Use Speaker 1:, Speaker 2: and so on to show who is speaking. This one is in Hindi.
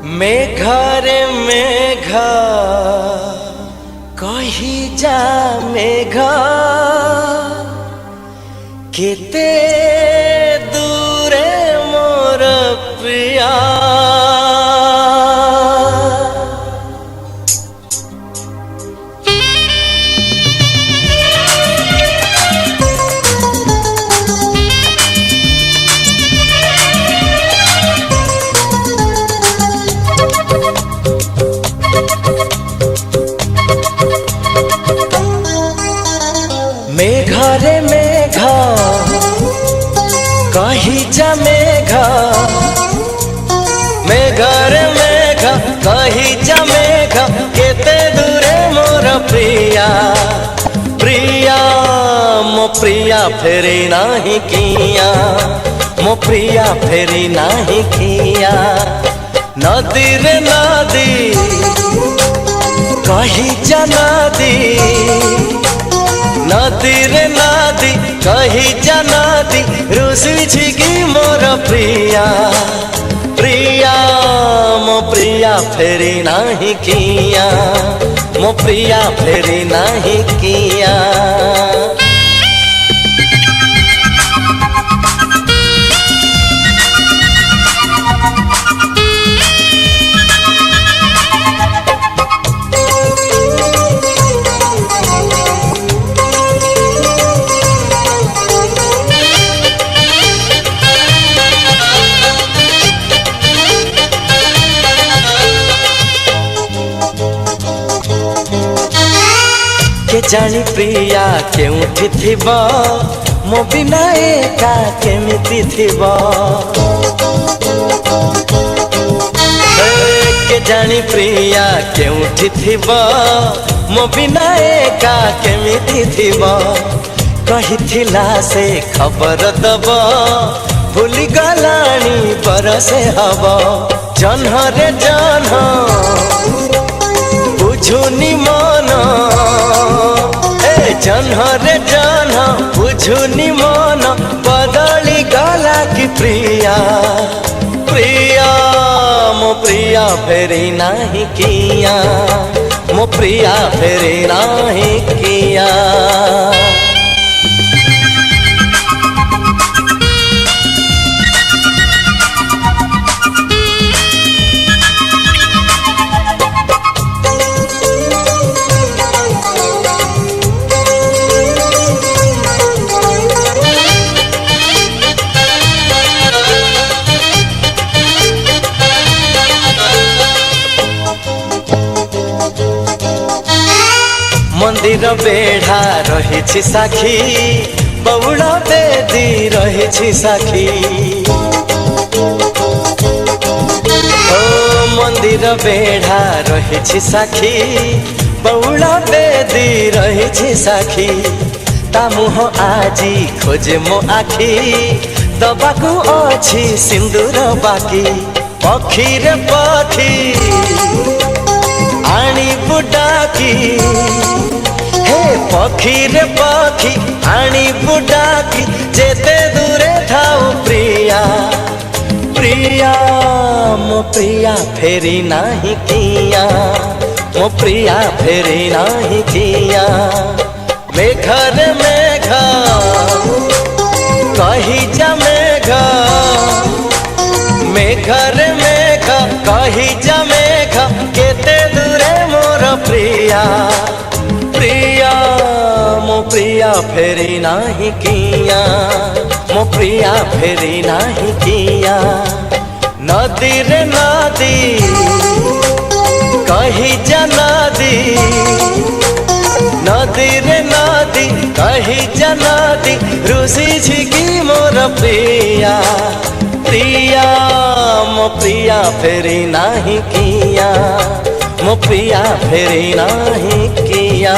Speaker 1: मेघरे मेघ कही जा मेघ केते दूरे मोर प्रिया मेघरे मेघ कही जा मेघ मेघरे मेघ कही जा मेघ केते दूरे मोर प्रिया प्रिया मो प्रिया फेरी नाही किया मो प्रिया फेरी नाही किया नदी रे नदी कही जा नदी नदी रे नदी कही जा नदी रुसी छिकी मोर प्रिया प्रिया मो प्रिया फेरी नाही किया मो प्रिया फेरी नाही किया के जानी प्रिया केउठी थिब मो बिना एका केमिति थिब के जानी प्रिया केउठी थिब मो बिना एका केमिति थिब कहिथिला से खबर दब भूली गलानी बरसे हब जन्ह रे जन्ह बुझुनी मन जन्ह रे जन्ह बुझुनी मन बदली गला की प्रिया प्रिया मो प्रिया फेरी नाही किया मो प्रिया फेरी नाही किया मंदिर बेढ़ा रही साखी बउड़ा बेदी रही साखी ओ मंदिर बेढ़ा रही साखी बउड़ा बेदी रही साखी ता मुह आजी खोजे मो आखी दबाकू अछि सिंदूर बाकी पखी रे पखी आनी बुडाकी हे पखी रे पखी आनी बुडाकी जेते दूरे थाऊ प्रिया प्रिया मो प्रिया फेरी नाही किया मो प्रिया फेरी नाही किया मेघरे मेघ कही जा मेघ मेघरे मेघ कही जा मेघ केते दूरे मोर प्रिया प्रिया मो प्रिया फेरी नाही किया मो प्रिया फेरी नाही किया नदी रे नदी कही जा नदी नदी रे नदी कही जा नदी रुसी छिकी मोर प्रिया प्रिया मो प्रिया फेरी नाही किया मो प्रिया फेरी नाही किया।